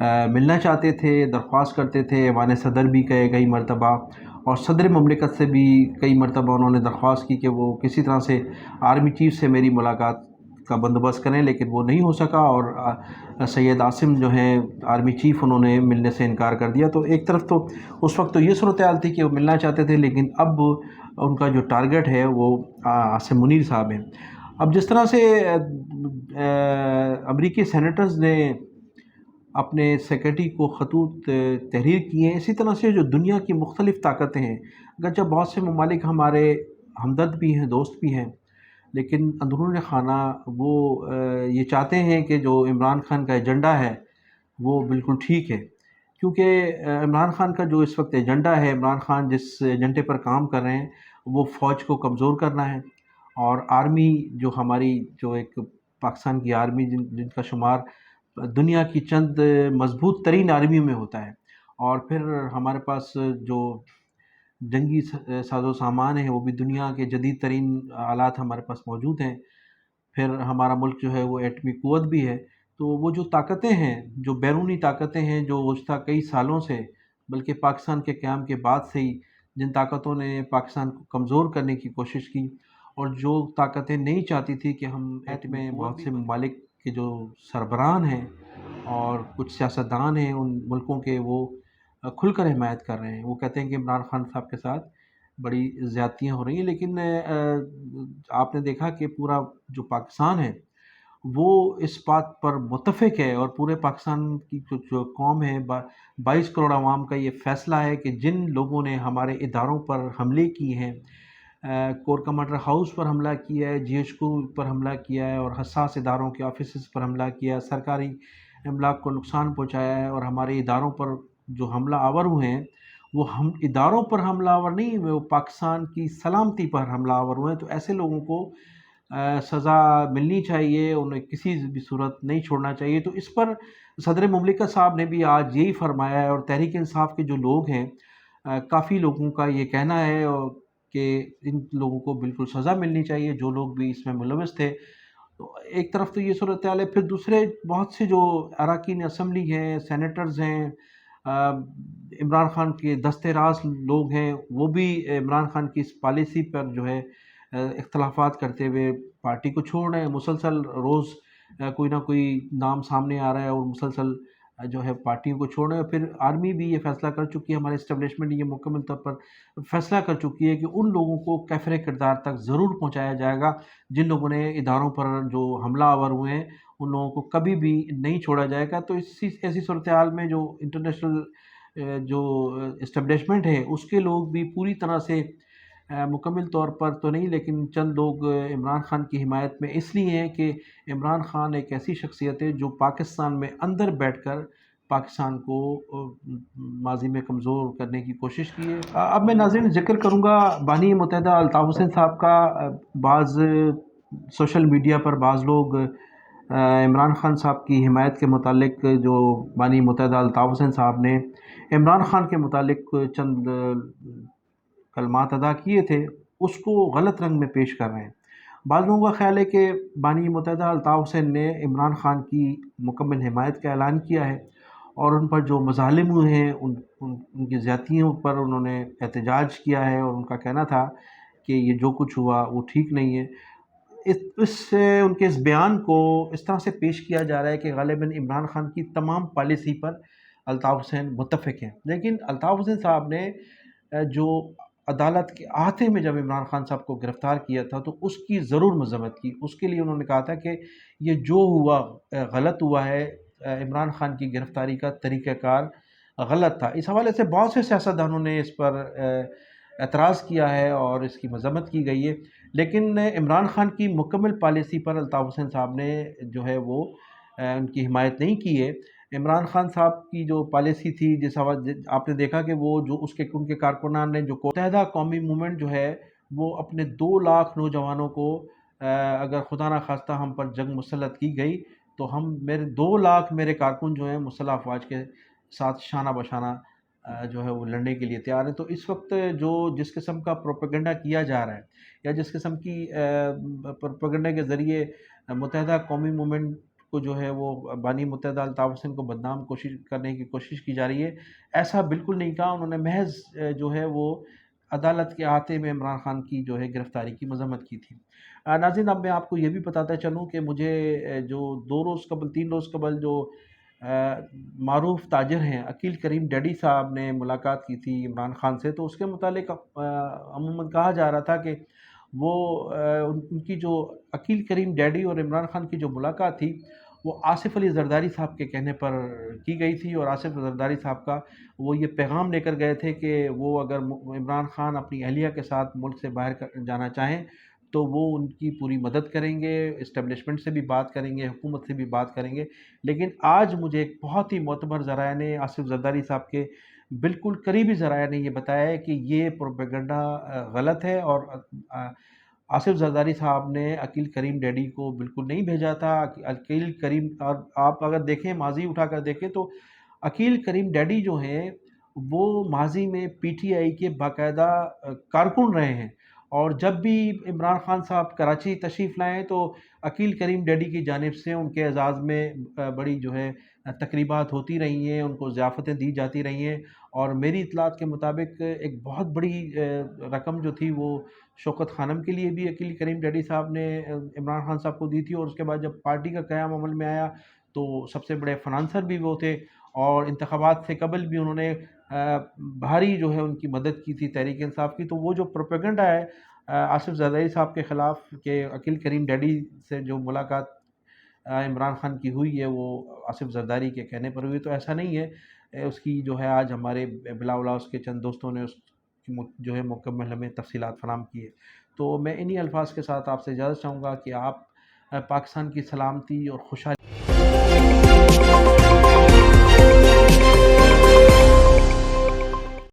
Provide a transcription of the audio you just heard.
ملنا چاہتے تھے، درخواست کرتے تھے، ایوان صدر بھی گئے کئی مرتبہ، اور صدر مملکت سے بھی کئی مرتبہ انہوں نے درخواست کی کہ وہ کسی طرح سے آرمی چیف سے میری ملاقات کا بندوبست کریں، لیکن وہ نہیں ہو سکا، اور سید عاصم جو ہیں آرمی چیف، انہوں نے ملنے سے انکار کر دیا۔ تو ایک طرف تو اس وقت تو یہ صورتحال تھی کہ وہ ملنا چاہتے تھے، لیکن اب ان کا جو ٹارگٹ ہے وہ عاصم منیر صاحب ہیں۔ اب جس طرح سے امریکی سینیٹرز نے اپنے سیکرٹری کو خطوط تحریر کیے ہیں، اسی طرح سے جو دنیا کی مختلف طاقتیں ہیں، اگرچہ بہت سے ممالک ہمارے ہمدرد بھی ہیں، دوست بھی ہیں، لیکن اندرون خانہ وہ یہ چاہتے ہیں کہ جو عمران خان کا ایجنڈا ہے وہ بالکل ٹھیک ہے، کیونکہ عمران خان کا جو اس وقت ایجنڈا ہے، عمران خان جس ایجنڈے پر کام کر رہے ہیں وہ فوج کو کمزور کرنا ہے، اور آرمی جو ہماری جو ایک پاکستان کی آرمی جن کا شمار دنیا کی چند مضبوط ترین آرمیوں میں ہوتا ہے، اور پھر ہمارے پاس جو جنگی ساز و سامان ہیں وہ بھی دنیا کے جدید ترین آلات ہمارے پاس موجود ہیں، پھر ہمارا ملک جو ہے وہ ایٹمی قوت بھی ہے۔ تو وہ جو طاقتیں ہیں، جو بیرونی طاقتیں ہیں، جو گزشتہ کئی سالوں سے، بلکہ پاکستان کے قیام کے بعد سے ہی جن طاقتوں نے پاکستان کو کمزور کرنے کی کوشش کی، اور جو طاقتیں نہیں چاہتی تھی کہ ہم میں بہت سے ممالک کے جو سربراہان ہیں اور کچھ سیاستدان ہیں ان ملکوں کے، وہ کھل کر حمایت کر رہے ہیں، وہ کہتے ہیں کہ عمران خان صاحب کے ساتھ بڑی زیادتیاں ہو رہی ہیں، لیکن آپ نے دیکھا کہ پورا جو پاکستان ہے وہ اس بات پر متفق ہے، اور پورے پاکستان کی جو قوم ہے، 22 کروڑ عوام کا یہ فیصلہ ہے کہ جن لوگوں نے ہمارے اداروں پر حملے کیے ہیں، کور کمانڈر ہاؤس پر حملہ کیا ہے، جی ایچ کو پر حملہ کیا ہے، اور حساس اداروں کے آفیسز پر حملہ کیا ہے، سرکاری املاک کو نقصان پہنچایا ہے، اور ہمارے اداروں پر جو حملہ آور ہوئے ہیں وہ ہم اداروں پر حملہ آور نہیں ہوئے، وہ پاکستان کی سلامتی پر حملہ آور ہوئے ہیں، تو ایسے لوگوں کو سزا ملنی چاہیے، انہیں کسی بھی صورت نہیں چھوڑنا چاہیے۔ تو اس پر صدر مملکت صاحب نے بھی آج یہی فرمایا ہے، اور تحریک انصاف کے جو لوگ ہیں، کافی لوگوں کا یہ کہنا ہے کہ ان لوگوں کو بالکل سزا ملنی چاہیے، جو لوگ بھی اس میں ملوث تھے۔ تو ایک طرف تو یہ صورتحال ہے، پھر دوسرے بہت سے جو اراکین اسمبلی ہیں، سینیٹرز ہیں، عمران خان کے دست راز لوگ ہیں، وہ بھی عمران خان کی اس پالیسی پر جو ہے اختلافات کرتے ہوئے پارٹی کو چھوڑ رہے ہیں، مسلسل روز کوئی نہ کوئی نام سامنے آ رہا ہے، اور مسلسل جو ہے پارٹیوں کو چھوڑ رہے ہیں۔ پھر آرمی بھی یہ فیصلہ کر چکی ہے، ہمارے اسٹیبلشمنٹ یہ مکمل طور پر فیصلہ کر چکی ہے کہ ان لوگوں کو کیفر کردار تک ضرور پہنچایا جائے گا جن لوگوں نے اداروں پر جو حملہ آور ہوئے ہیں، ان لوگوں کو کبھی بھی نہیں چھوڑا جائے گا۔ تو ایسی صورتحال میں جو انٹرنیشنل جو اسٹیبلشمنٹ ہے اس کے لوگ بھی پوری طرح سے مکمل طور پر تو نہیں، لیکن چند لوگ عمران خان کی حمایت میں اس لیے ہیں کہ عمران خان ایک ایسی شخصیت ہے جو پاکستان میں اندر بیٹھ کر پاکستان کو ماضی میں کمزور کرنے کی کوشش کی ہے۔ اب میں ناظرین ذکر کروں گا بانی متحدہ الطاف حسین صاحب کا۔ بعض سوشل میڈیا پر بعض لوگ عمران خان صاحب کی حمایت کے متعلق، جو بانی متحدہ الطاف حسین صاحب نے عمران خان کے متعلق چند کلمات ادا کیے تھے، اس کو غلط رنگ میں پیش کر رہے ہیں۔ بعض لوگوں کا خیال ہے کہ بانی متحدہ الطاف حسین نے عمران خان کی مکمل حمایت کا اعلان کیا ہے، اور ان پر جو مظالم ہوئے ہیں ان کی زیادتیوں پر انہوں نے احتجاج کیا ہے، اور ان کا کہنا تھا کہ یہ جو کچھ ہوا وہ ٹھیک نہیں ہے۔ ان کے اس بیان کو اس طرح سے پیش کیا جا رہا ہے کہ غالباً عمران خان کی تمام پالیسی پر الطاف حسین متفق ہیں، لیکن الطاف حسین صاحب نے جو عدالت کے احاطے میں جب عمران خان صاحب کو گرفتار کیا تھا تو اس کی ضرور مذمت کی۔ اس کے لیے انہوں نے کہا تھا کہ یہ جو ہوا غلط ہوا ہے، عمران خان کی گرفتاری کا طریقہ کار غلط تھا۔ اس حوالے سے بہت سے سیاستدانوں نے اس پر اعتراض کیا ہے اور اس کی مذمت کی گئی ہے، لیکن عمران خان کی مکمل پالیسی پر الطاف حسین صاحب نے جو ہے وہ ان کی حمایت نہیں کی ہے۔ عمران خان صاحب کی جو پالیسی تھی، جس حوالے آپ نے دیکھا کہ وہ جو ان کے کارکنان نے جو متحدہ قومی موومنٹ جو ہے وہ اپنے 2 لاکھ نوجوانوں کو اگر خدا نہ خواستہ ہم پر جنگ مسلط کی گئی تو میرے 2 لاکھ میرے کارکن جو ہیں مسلح افواج کے ساتھ شانہ بشانہ جو ہے وہ لڑنے کے لیے تیار ہیں۔ تو اس وقت جس قسم کا پروپیگنڈا کیا جا رہا ہے، یا جس قسم کی پروپیگنڈا کے ذریعے متحدہ قومی موومنٹ کو جو ہے وہ بانی متحدہ الطاف حسین کو بدنام کرنے کی کوشش کی جا رہی ہے، ایسا بالکل نہیں کہا انہوں نے، محض جو ہے وہ عدالت کے احاطے میں عمران خان کی جو ہے گرفتاری کی مذمت کی تھی۔ ناظرین، اب میں آپ کو یہ بھی بتاتا چلوں کہ مجھے جو 3 روز قبل جو معروف تاجر ہیں عقیل کریم ڈیڈی صاحب نے ملاقات کی تھی عمران خان سے، تو اس کے متعلق عموماً کہا جا رہا تھا کہ وہ ان کی جو عقیل کریم ڈیڈی اور عمران خان کی جو ملاقات تھی وہ آصف علی زرداری صاحب کے کہنے پر کی گئی تھی، اور آصف زرداری صاحب کا وہ یہ پیغام لے کر گئے تھے کہ وہ اگر عمران خان اپنی اہلیہ کے ساتھ ملک سے باہر جانا چاہیں تو وہ ان کی پوری مدد کریں گے، اسٹیبلشمنٹ سے بھی بات کریں گے، حکومت سے بھی بات کریں گے۔ لیکن آج مجھے ایک بہت ہی معتبر ذرائع نے، آصف زرداری صاحب کے بالکل قریبی ذرائع نے یہ بتایا ہے کہ یہ پروپیگنڈا غلط ہے، اور آصف زرداری صاحب نے عقیل کریم ڈیڈی کو بالکل نہیں بھیجا تھا۔ عقیل کریم، اور آپ اگر دیکھیں ماضی اٹھا کر دیکھیں تو عقیل کریم ڈیڈی جو ہیں وہ ماضی میں پی ٹی آئی کے باقاعدہ کارکن رہے ہیں، اور جب بھی عمران خان صاحب کراچی تشریف لائیں تو عقیل کریم ڈیڈی کی جانب سے ان کے اعزاز میں بڑی جو ہے تقریبات ہوتی رہی ہیں، ان کو ضیافتیں دی جاتی رہی ہیں، اور میری اطلاعات کے مطابق ایک بہت بڑی رقم جو تھی وہ شوکت خانم کے لیے بھی عقیل کریم ڈیڈی صاحب نے عمران خان صاحب کو دی تھی، اور اس کے بعد جب پارٹی کا قیام عمل میں آیا تو سب سے بڑے فنانسر بھی وہ تھے، اور انتخابات سے قبل بھی انہوں نے بھاری جو ہے ان کی مدد کی تھی تحریک انصاف کی۔ تو وہ جو پروپیگنڈا ہے آصف زرداری صاحب کے خلاف کہ عقیل کریم ڈیڈی سے جو ملاقات عمران خان کی ہوئی ہے وہ آصف زرداری کے کہنے پر ہوئی، تو ایسا نہیں ہے۔ اس کی جو ہے آج ہمارے بلا ولا اس کے چند دوستوں نے اس کی جو ہے مکمل ہمیں تفصیلات فراہم کی ہے۔ تو میں انہی الفاظ کے ساتھ آپ سے اجازت چاہوں گا کہ آپ پاکستان کی سلامتی اور خوشحالی